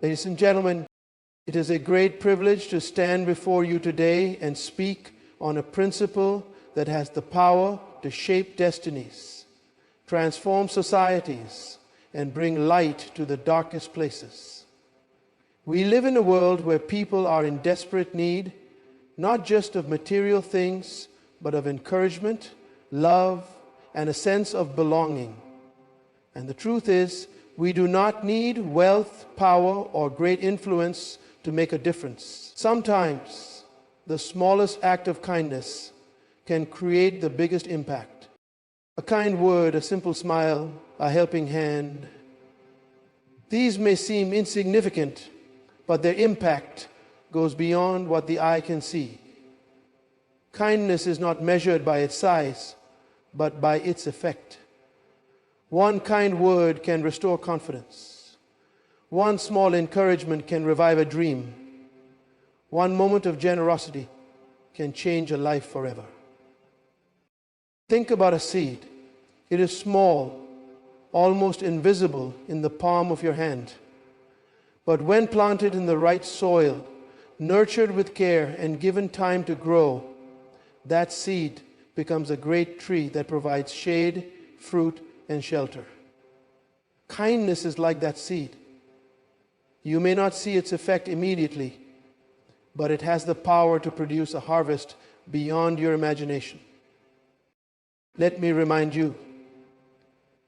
Ladies and gentlemen, it is a great privilege to stand before you today and speak on a principle that has the power to shape destinies, transform societies, and bring light to the darkest places. We live in a world where people are in desperate need, not just of material things, but of encouragement, love, and a sense of belonging. And the truth is, we do not need wealth, power, or great influence to make a difference. Sometimes, the smallest act of kindness can create the biggest impact. A kind word, a simple smile, a helping hand. These may seem insignificant, but their impact goes beyond what the eye can see. Kindness is not measured by its size, but by its effect. One kind word can restore confidence. One small encouragement can revive a dream. One moment of generosity can change a life forever. Think about a seed. It is small, almost invisible in the palm of your hand. But when planted in the right soil, nurtured with care, and given time to grow, that seed becomes a great tree that provides shade, fruit, and shelter. Kindness is like that seed. You may not see its effect immediately, but it has the power to produce a harvest beyond your imagination. Let me remind you,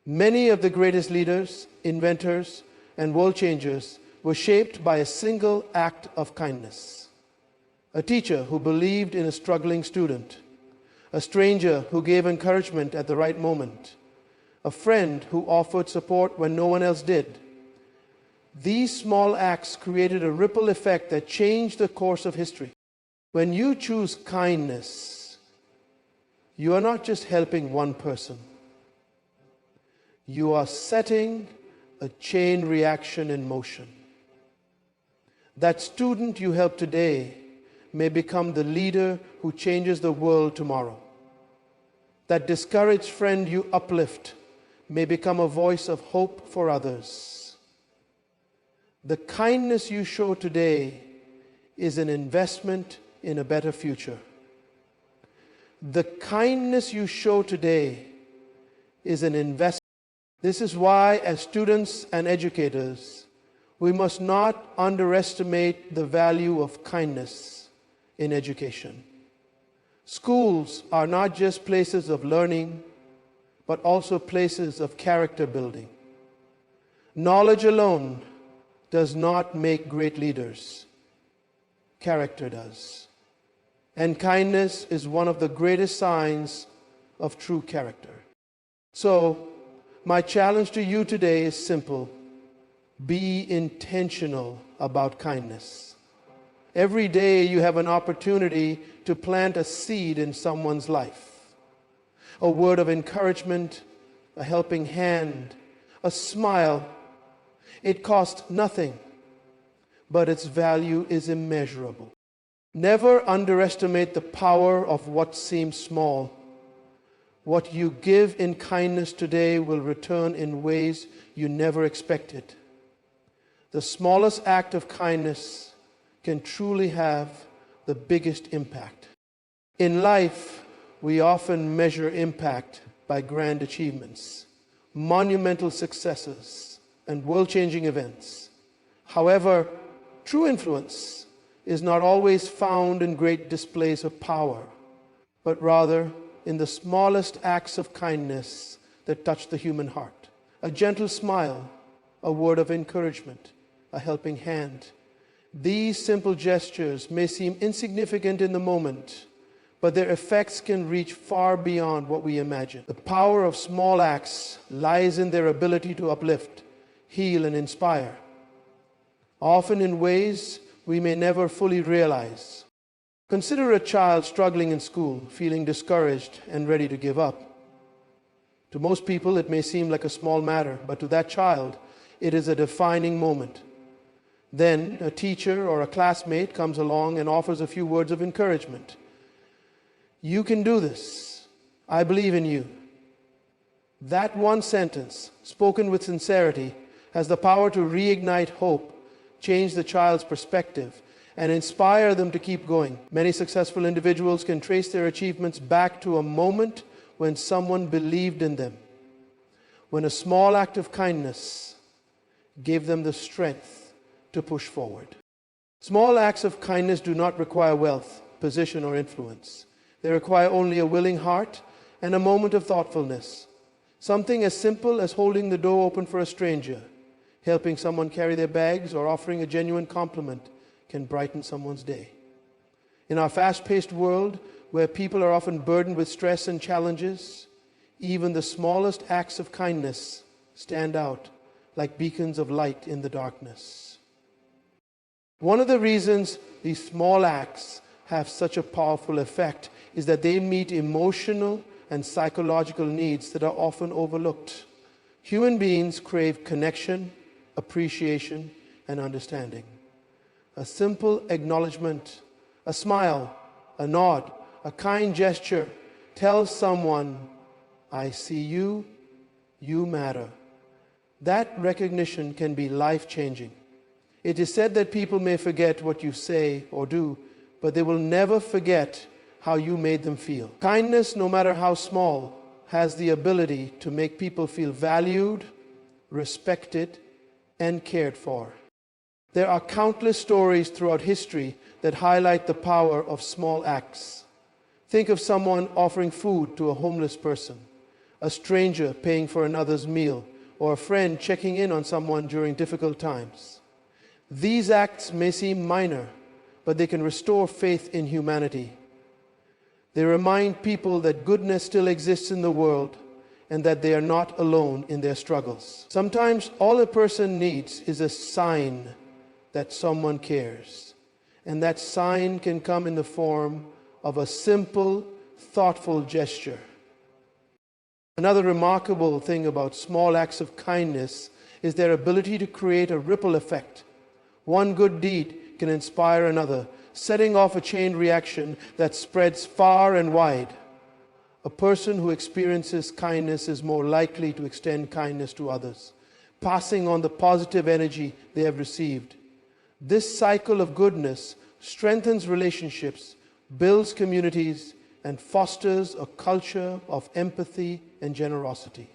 many of the greatest leaders, inventors, and world changers were shaped by a single act of kindness. A teacher who believed in a struggling student, a stranger who gave encouragement at the right moment, a friend who offered support when no one else did. These small acts created a ripple effect that changed the course of history. When you choose kindness, you are not just helping one person. You are setting a chain reaction in motion. That student you help today may become the leader who changes the world tomorrow. That discouraged friend you uplift may become a voice of hope for others. The kindness you show today is an investment in a better future. The kindness you show today is an investment. This is why, as students and educators, we must not underestimate the value of kindness in education. Schools are not just places of learning, but also places of character building. Knowledge alone does not make great leaders. Character does. And kindness is one of the greatest signs of true character. So, my challenge to you today is simple. Be intentional about kindness. Every day you have an opportunity to plant a seed in someone's life. A word of encouragement, a helping hand, a smile. It costs nothing, but its value is immeasurable. Never underestimate the power of what seems small. What you give in kindness today will return in ways you never expected. The smallest act of kindness can truly have the biggest impact. In life, we often measure impact by grand achievements, monumental successes, and world-changing events. However, true influence is not always found in great displays of power, but rather in the smallest acts of kindness that touch the human heart. A gentle smile, a word of encouragement, a helping hand. These simple gestures may seem insignificant in the moment, but their effects can reach far beyond what we imagine. The power of small acts lies in their ability to uplift, heal, and inspire, often in ways we may never fully realize. Consider a child struggling in school, feeling discouraged and ready to give up. To most people, it may seem like a small matter, but to that child, it is a defining moment. Then a teacher or a classmate comes along and offers a few words of encouragement. You can do this. I believe in you. That one sentence, spoken with sincerity, has the power to reignite hope, change the child's perspective, and inspire them to keep going. Many successful individuals can trace their achievements back to a moment when someone believed in them, when a small act of kindness gave them the strength to push forward. Small acts of kindness do not require wealth, position, or influence. They require only a willing heart and a moment of thoughtfulness. Something as simple as holding the door open for a stranger, helping someone carry their bags, or offering a genuine compliment can brighten someone's day. In our fast-paced world, where people are often burdened with stress and challenges, even the smallest acts of kindness stand out like beacons of light in the darkness. One of the reasons these small acts have such a powerful effect is that they meet emotional and psychological needs that are often overlooked. Human beings crave connection, appreciation, and understanding. A simple acknowledgement, a smile, a nod, a kind gesture tells someone, "I see you, you matter." That recognition can be life-changing. It is said that people may forget what you say or do, but they will never forget how you made them feel. Kindness, no matter how small, has the ability to make people feel valued, respected, and cared for. There are countless stories throughout history that highlight the power of small acts. Think of someone offering food to a homeless person, a stranger paying for another's meal, or a friend checking in on someone during difficult times. These acts may seem minor, but they can restore faith in humanity. They remind people that goodness still exists in the world and that they are not alone in their struggles. Sometimes all a person needs is a sign that someone cares. And that sign can come in the form of a simple, thoughtful gesture. Another remarkable thing about small acts of kindness is their ability to create a ripple effect. One good deed can inspire another, setting off a chain reaction that spreads far and wide. A person who experiences kindness is more likely to extend kindness to others, passing on the positive energy they have received. This cycle of goodness strengthens relationships, builds communities, and fosters a culture of empathy and generosity.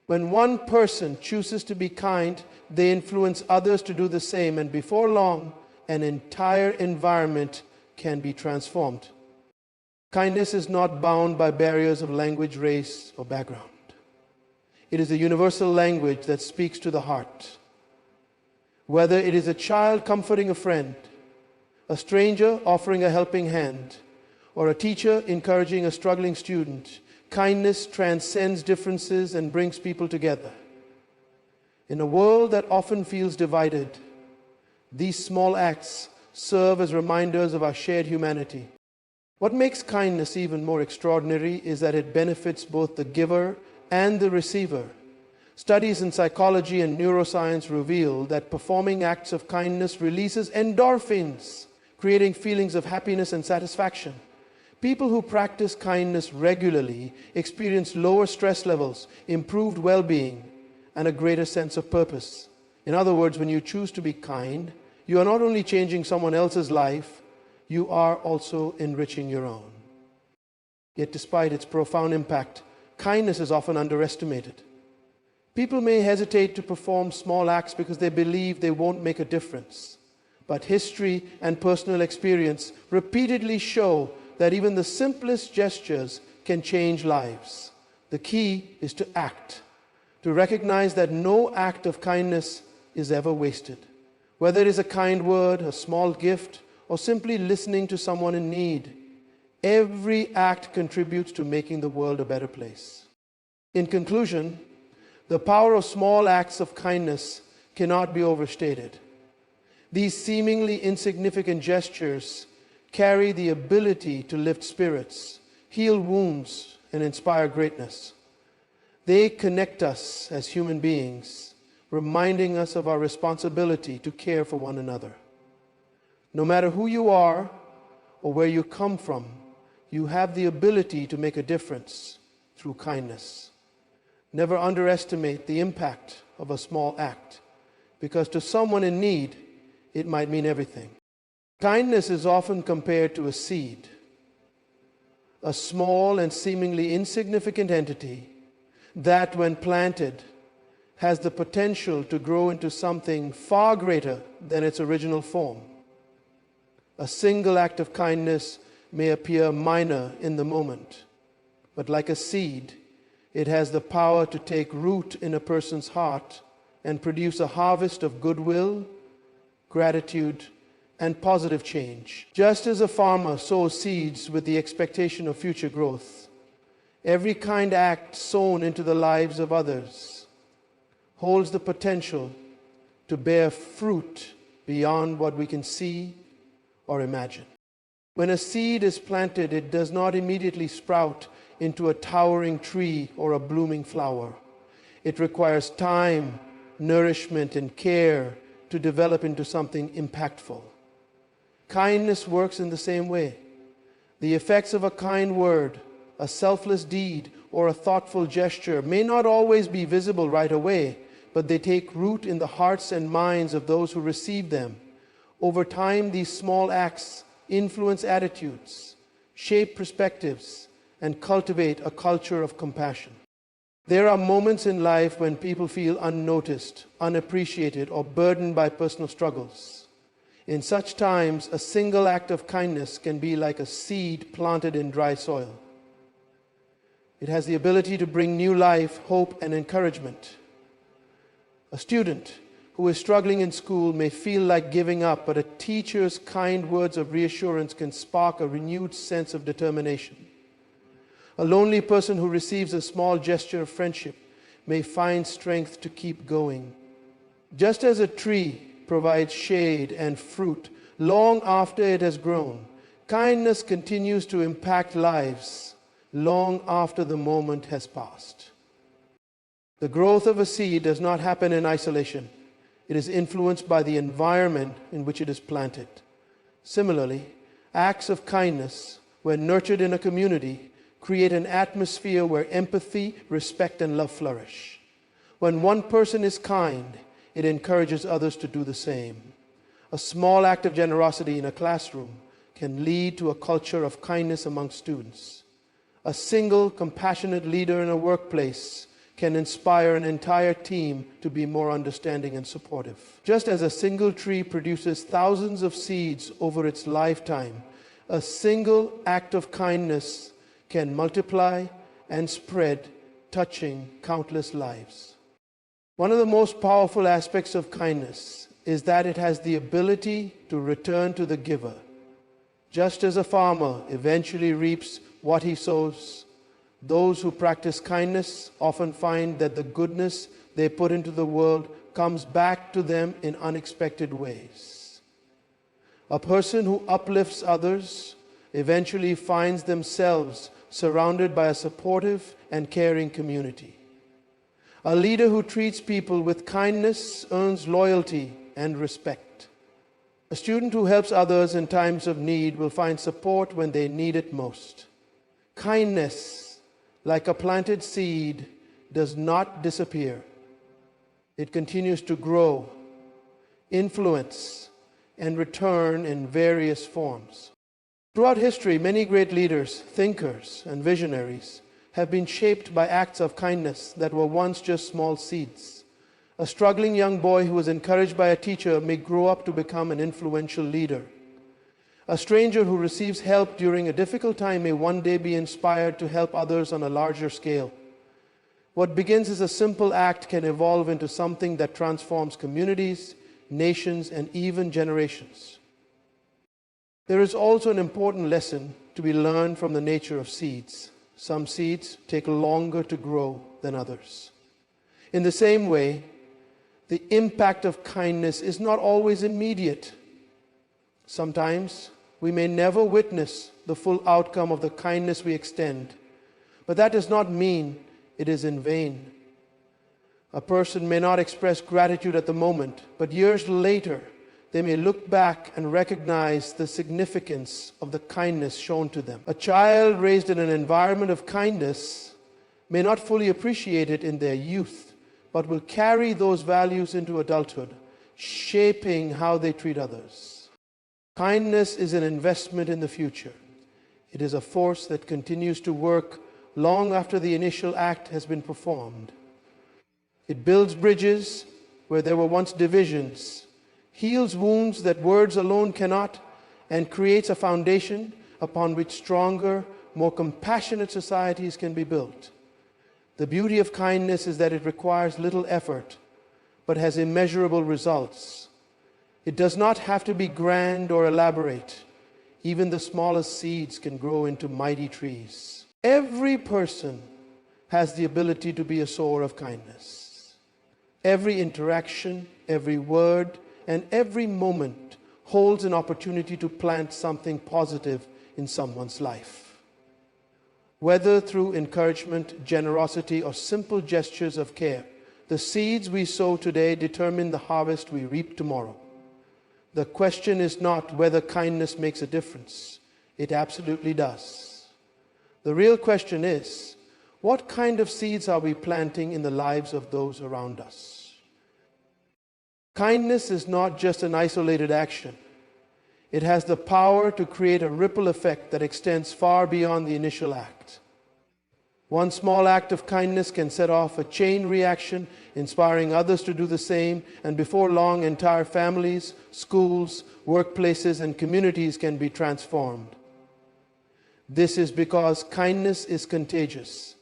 When one person chooses to be kind, they influence others to do the same, and before long, an entire environment can be transformed. Kindness is not bound by barriers of language, race, or background. It is a universal language that speaks to the heart. Whether it is a child comforting a friend, a stranger offering a helping hand, or a teacher encouraging a struggling student, kindness transcends differences and brings people together. In a world that often feels divided, these small acts serve as reminders of our shared humanity. What makes kindness even more extraordinary is that it benefits both the giver and the receiver. Studies in psychology and neuroscience reveal that performing acts of kindness releases endorphins, creating feelings of happiness and satisfaction. People who practice kindness regularly experience lower stress levels, improved well-being, and a greater sense of purpose. In other words, when you choose to be kind, you are not only changing someone else's life, you are also enriching your own. Yet despite its profound impact, kindness is often underestimated. People may hesitate to perform small acts because they believe they won't make a difference. But history and personal experience repeatedly show that even the simplest gestures can change lives. The key is to act, to recognize that no act of kindness is ever wasted. Whether it is a kind word, a small gift, or simply listening to someone in need, every act contributes to making the world a better place. In conclusion, the power of small acts of kindness cannot be overstated. These seemingly insignificant gestures carry the ability to lift spirits, heal wounds, and inspire greatness. They connect us as human beings, reminding us of our responsibility to care for one another. No matter who you are or where you come from, you have the ability to make a difference through kindness. Never underestimate the impact of a small act, because to someone in need, it might mean everything. Kindness is often compared to a seed, a small and seemingly insignificant entity that, when planted, has the potential to grow into something far greater than its original form. A single act of kindness may appear minor in the moment, but like a seed, it has the power to take root in a person's heart and produce a harvest of goodwill, gratitude, and positive change. Just as a farmer sows seeds with the expectation of future growth, every kind act sown into the lives of others holds the potential to bear fruit beyond what we can see or imagine. When a seed is planted, it does not immediately sprout into a towering tree or a blooming flower. It requires time, nourishment, and care to develop into something impactful. Kindness works in the same way. The effects of a kind word, a selfless deed, or a thoughtful gesture may not always be visible right away, but they take root in the hearts and minds of those who receive them. Over time, these small acts influence attitudes, shape perspectives, and cultivate a culture of compassion. There are moments in life when people feel unnoticed, unappreciated, or burdened by personal struggles. In such times, a single act of kindness can be like a seed planted in dry soil. It has the ability to bring new life, hope, and encouragement. A student who is struggling in school may feel like giving up, but a teacher's kind words of reassurance can spark a renewed sense of determination. A lonely person who receives a small gesture of friendship may find strength to keep going. Just as a tree provides shade and fruit long after it has grown, kindness continues to impact lives long after the moment has passed. The growth of a seed does not happen in isolation. It is influenced by the environment in which it is planted. Similarly, acts of kindness, when nurtured in a community, create an atmosphere where empathy, respect, and love flourish. When one person is kind, it encourages others to do the same. A small act of generosity in a classroom can lead to a culture of kindness among students. A single compassionate leader in a workplace can inspire an entire team to be more understanding and supportive. Just as a single tree produces thousands of seeds over its lifetime, a single act of kindness can multiply and spread, touching countless lives. One of the most powerful aspects of kindness is that it has the ability to return to the giver. Just as a farmer eventually reaps what he sows, those who practice kindness often find that the goodness they put into the world comes back to them in unexpected ways. A person who uplifts others eventually finds themselves surrounded by a supportive and caring community. A leader who treats people with kindness earns loyalty and respect. A student who helps others in times of need will find support when they need it most. Kindness, like a planted seed, does not disappear. It continues to grow, influence, and return in various forms. Throughout history, many great leaders, thinkers, and visionaries have been shaped by acts of kindness that were once just small seeds. A struggling young boy who was encouraged by a teacher may grow up to become an influential leader. A stranger who receives help during a difficult time may one day be inspired to help others on a larger scale. What begins as a simple act can evolve into something that transforms communities, nations, and even generations. There is also an important lesson to be learned from the nature of seeds. Some seeds take longer to grow than others. In the same way, the impact of kindness is not always immediate. Sometimes we may never witness the full outcome of the kindness we extend, but that does not mean it is in vain. A person may not express gratitude at the moment, but years later, they may look back and recognize the significance of the kindness shown to them. A child raised in an environment of kindness may not fully appreciate it in their youth, but will carry those values into adulthood, shaping how they treat others. Kindness is an investment in the future. It is a force that continues to work long after the initial act has been performed. It builds bridges where there were once divisions, heals wounds that words alone cannot, and creates a foundation upon which stronger, more compassionate societies can be built. The beauty of kindness is that it requires little effort, but has immeasurable results. It does not have to be grand or elaborate. Even the smallest seeds can grow into mighty trees. Every person has the ability to be a sower of kindness. Every interaction, every word, and every moment holds an opportunity to plant something positive in someone's life. Whether through encouragement, generosity, or simple gestures of care, the seeds we sow today determine the harvest we reap tomorrow. The question is not whether kindness makes a difference. It absolutely does. The real question is, what kind of seeds are we planting in the lives of those around us? Kindness is not just an isolated action. It has the power to create a ripple effect that extends far beyond the initial act. One small act of kindness can set off a chain reaction, inspiring others to do the same, and before long, entire families, schools, workplaces, and communities can be transformed. This is because kindness is contagious.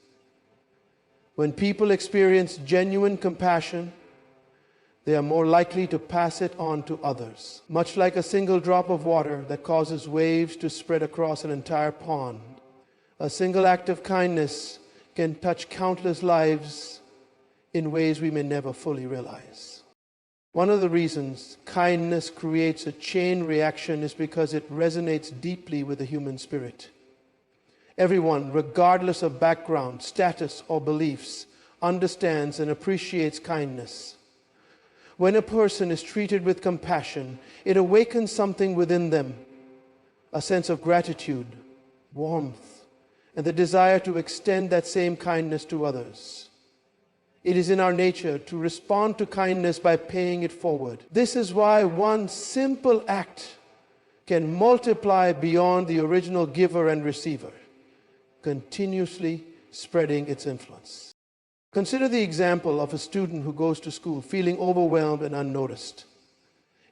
When people experience genuine compassion, they are more likely to pass it on to others. Much like a single drop of water that causes waves to spread across an entire pond, a single act of kindness can touch countless lives in ways we may never fully realize. One of the reasons kindness creates a chain reaction is because it resonates deeply with the human spirit. Everyone, regardless of background, status, or beliefs, understands and appreciates kindness. When a person is treated with compassion, it awakens something within them, a sense of gratitude, warmth, and the desire to extend that same kindness to others. It is in our nature to respond to kindness by paying it forward. This is why one simple act can multiply beyond the original giver and receiver, continuously spreading its influence. Consider the example of a student who goes to school feeling overwhelmed and unnoticed.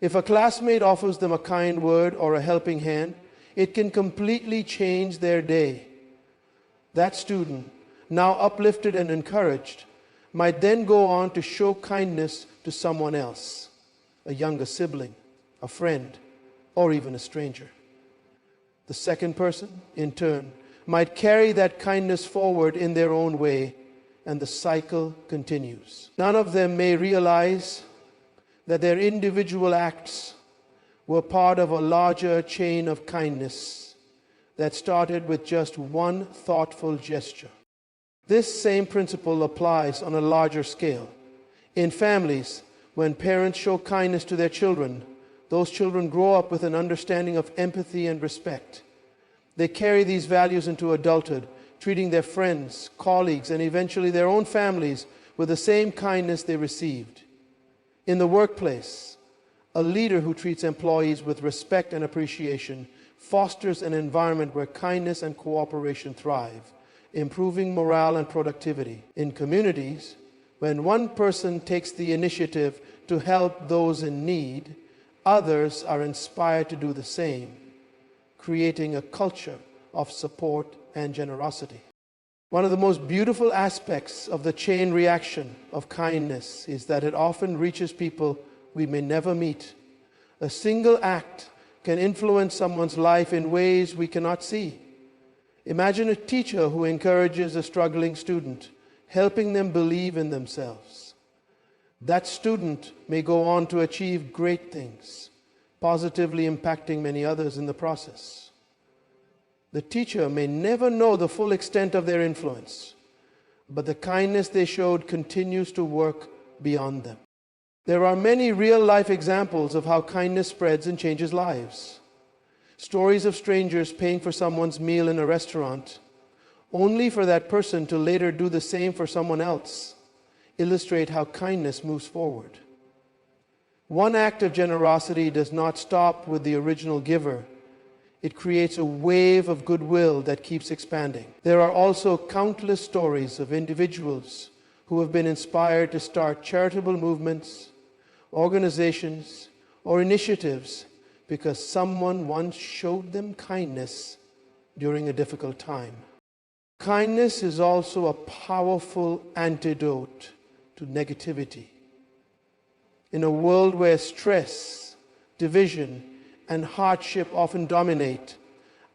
If a classmate offers them a kind word or a helping hand, it can completely change their day. That student, now uplifted and encouraged, might then go on to show kindness to someone else, a younger sibling, a friend, or even a stranger. The second person, in turn, might carry that kindness forward in their own way, and the cycle continues. None of them may realize that their individual acts were part of a larger chain of kindness that started with just one thoughtful gesture. This same principle applies on a larger scale. In families, when parents show kindness to their children, those children grow up with an understanding of empathy and respect. They carry these values into adulthood, treating their friends, colleagues, and eventually their own families with the same kindness they received. In the workplace, a leader who treats employees with respect and appreciation fosters an environment where kindness and cooperation thrive, improving morale and productivity. In communities, when one person takes the initiative to help those in need, others are inspired to do the same, creating a culture of support and generosity. One of the most beautiful aspects of the chain reaction of kindness is that it often reaches people we may never meet. A single act can influence someone's life in ways we cannot see. Imagine a teacher who encourages a struggling student, helping them believe in themselves. That student may go on to achieve great things, positively impacting many others in the process. The teacher may never know the full extent of their influence, but the kindness they showed continues to work beyond them. There are many real-life examples of how kindness spreads and changes lives. Stories of strangers paying for someone's meal in a restaurant, only for that person to later do the same for someone else, illustrate how kindness moves forward. One act of generosity does not stop with the original giver. It creates a wave of goodwill that keeps expanding. There are also countless stories of individuals who have been inspired to start charitable movements, organizations, or initiatives because someone once showed them kindness during a difficult time. Kindness is also a powerful antidote to negativity. In a world where stress, division, and hardship often dominate,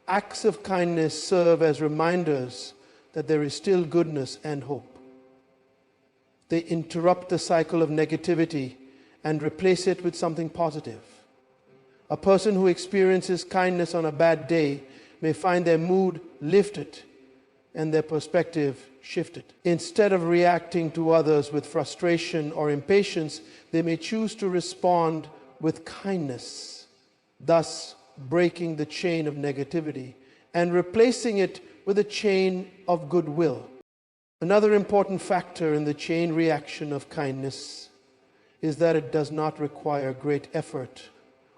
acts of kindness serve as reminders that there is still goodness and hope. They interrupt the cycle of negativity and replace it with something positive. A person who experiences kindness on a bad day may find their mood lifted and their perspective shifted. Instead of reacting to others with frustration or impatience, they may choose to respond with kindness, thus breaking the chain of negativity and replacing it with a chain of goodwill. Another important factor in the chain reaction of kindness is that it does not require great effort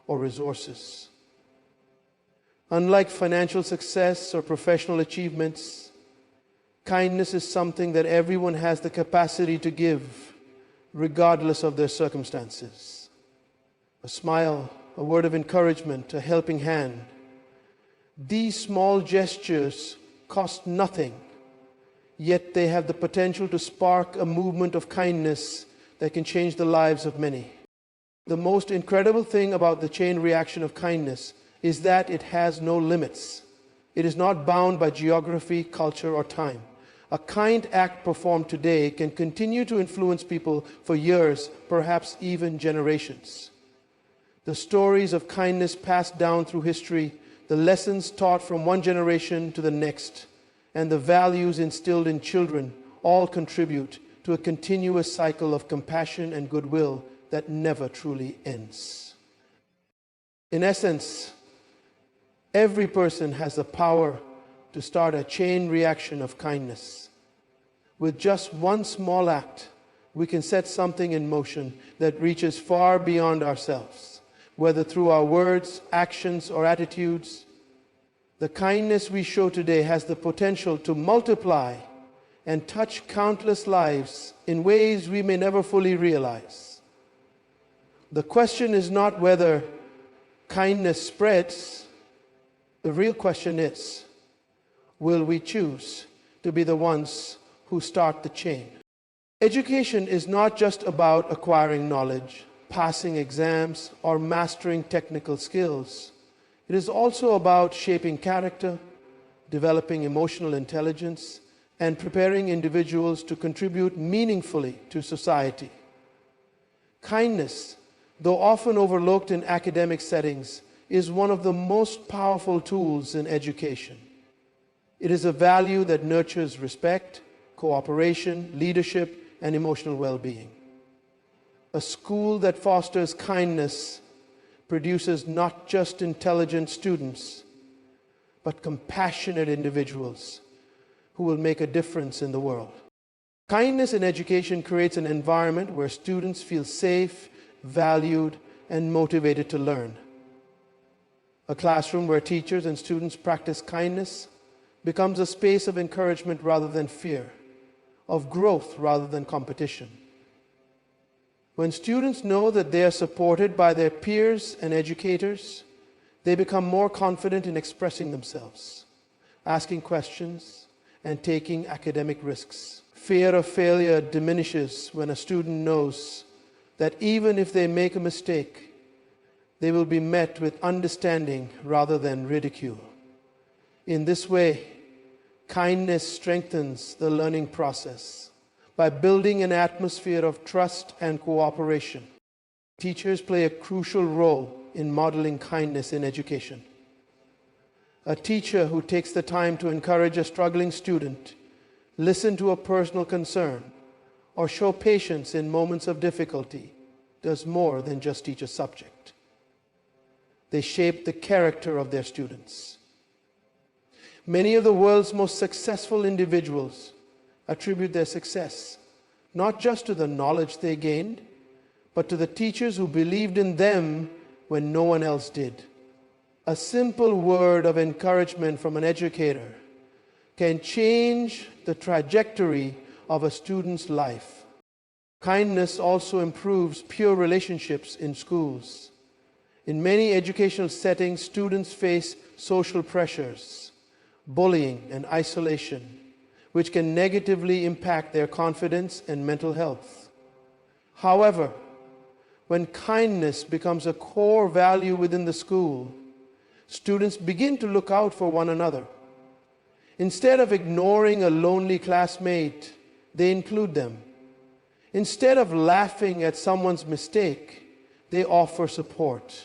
or resources. Unlike financial success or professional achievements, kindness is something that everyone has the capacity to give, regardless of their circumstances. A smile, a word of encouragement, a helping hand. These small gestures cost nothing, yet they have the potential to spark a movement of kindness that can change the lives of many. The most incredible thing about the chain reaction of kindness is that it has no limits. It is not bound by geography, culture, or time. A kind act performed today can continue to influence people for years, perhaps even generations. The stories of kindness passed down through history, the lessons taught from one generation to the next, and the values instilled in children all contribute to a continuous cycle of compassion and goodwill that never truly ends. In essence, every person has the power to start a chain reaction of kindness. With just one small act, we can set something in motion that reaches far beyond ourselves, whether through our words, actions, or attitudes. The kindness we show today has the potential to multiply and touch countless lives in ways we may never fully realize. The question is not whether kindness spreads. The real question is, will we choose to be the ones who start the chain? Education is not just about acquiring knowledge, passing exams, or mastering technical skills. It is also about shaping character, developing emotional intelligence, and preparing individuals to contribute meaningfully to society. Kindness, though often overlooked in academic settings, is one of the most powerful tools in education. It is a value that nurtures respect, cooperation, leadership, and emotional well-being. A school that fosters kindness produces not just intelligent students, but compassionate individuals who will make a difference in the world. Kindness in education creates an environment where students feel safe, valued, and motivated to learn. A classroom where teachers and students practice kindness becomes a space of encouragement rather than fear, of growth rather than competition. When students know that they are supported by their peers and educators, they become more confident in expressing themselves, asking questions, and taking academic risks. Fear of failure diminishes when a student knows that even if they make a mistake, they will be met with understanding rather than ridicule. In this way, kindness strengthens the learning process by building an atmosphere of trust and cooperation. Teachers play a crucial role in modeling kindness in education. A teacher who takes the time to encourage a struggling student, listen to a personal concern, or show patience in moments of difficulty does more than just teach a subject. They shape the character of their students. Many of the world's most successful individuals attribute their success not just to the knowledge they gained, but to the teachers who believed in them when no one else did. A simple word of encouragement from an educator can change the trajectory of a student's life. Kindness also improves peer relationships in schools. In many educational settings, students face social pressures, bullying, and isolation, which can negatively impact their confidence and mental health. However, when kindness becomes a core value within the school, students begin to look out for one another. Instead of ignoring a lonely classmate, they include them. Instead of laughing at someone's mistake, they offer support.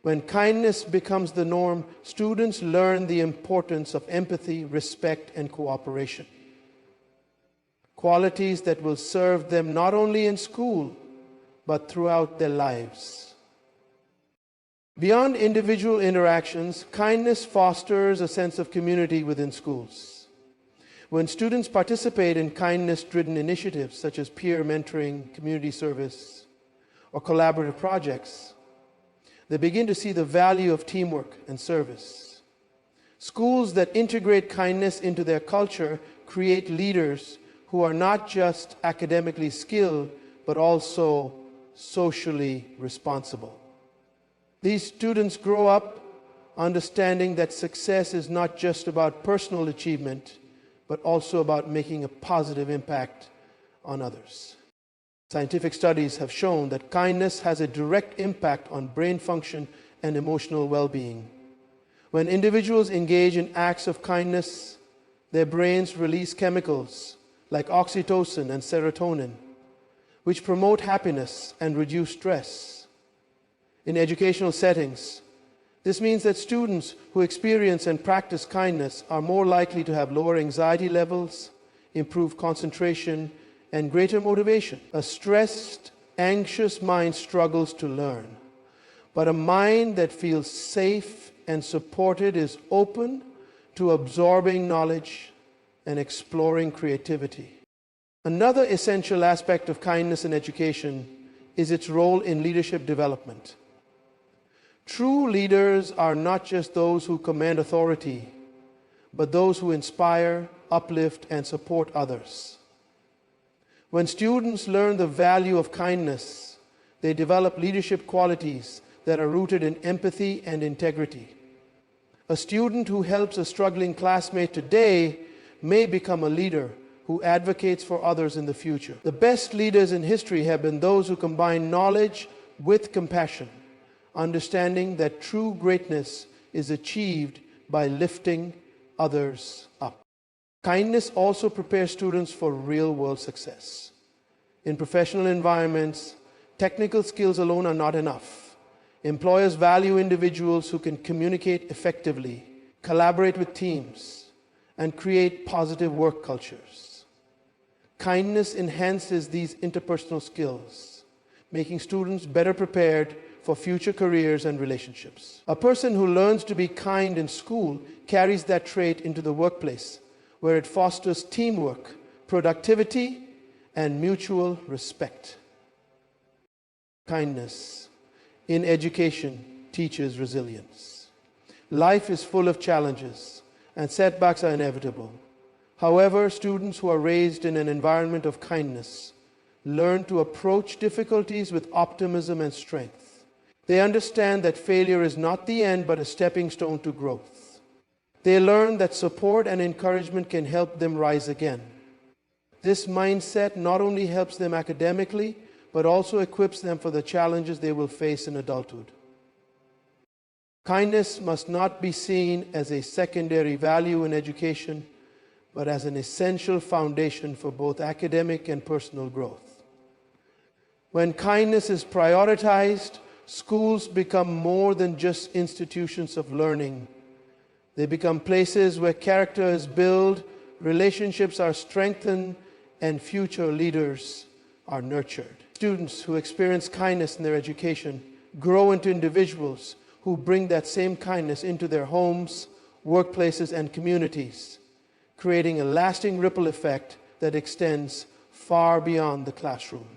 When kindness becomes the norm, students learn the importance of empathy, respect, and cooperation. Qualities that will serve them not only in school, but throughout their lives. Beyond individual interactions, kindness fosters a sense of community within schools. When students participate in kindness-driven initiatives such as peer mentoring, community service, or collaborative projects, they begin to see the value of teamwork and service. Schools that integrate kindness into their culture create leaders who are not just academically skilled, but also socially responsible. These students grow up understanding that success is not just about personal achievement, but also about making a positive impact on others. Scientific studies have shown that kindness has a direct impact on brain function and emotional well-being. When individuals engage in acts of kindness, their brains release chemicals like oxytocin and serotonin, which promote happiness and reduce stress. In educational settings, this means that students who experience and practice kindness are more likely to have lower anxiety levels, improved concentration, and greater motivation. A stressed, anxious mind struggles to learn, but a mind that feels safe and supported is open to absorbing knowledge and exploring creativity. Another essential aspect of kindness in education is its role in leadership development. True leaders are not just those who command authority, but those who inspire, uplift, and support others. When students learn the value of kindness, they develop leadership qualities that are rooted in empathy and integrity. A student who helps a struggling classmate today may become a leader who advocates for others in the future. The best leaders in history have been those who combine knowledge with compassion, understanding that true greatness is achieved by lifting others up. Kindness also prepares students for real-world success. In professional environments, technical skills alone are not enough. Employers value individuals who can communicate effectively, collaborate with teams, and create positive work cultures. Kindness enhances these interpersonal skills, making students better prepared for future careers and relationships. A person who learns to be kind in school carries that trait into the workplace, where it fosters teamwork, productivity, and mutual respect. Kindness in education teaches resilience. Life is full of challenges, and setbacks are inevitable. However, students who are raised in an environment of kindness learn to approach difficulties with optimism and strength. They understand that failure is not the end, but a stepping stone to growth. They learn that support and encouragement can help them rise again. This mindset not only helps them academically, but also equips them for the challenges they will face in adulthood. Kindness must not be seen as a secondary value in education, but as an essential foundation for both academic and personal growth. When kindness is prioritized, schools become more than just institutions of learning. They become places where character is built, relationships are strengthened, and future leaders are nurtured. Students who experience kindness in their education grow into individuals who bring that same kindness into their homes, workplaces, and communities, creating a lasting ripple effect that extends far beyond the classroom.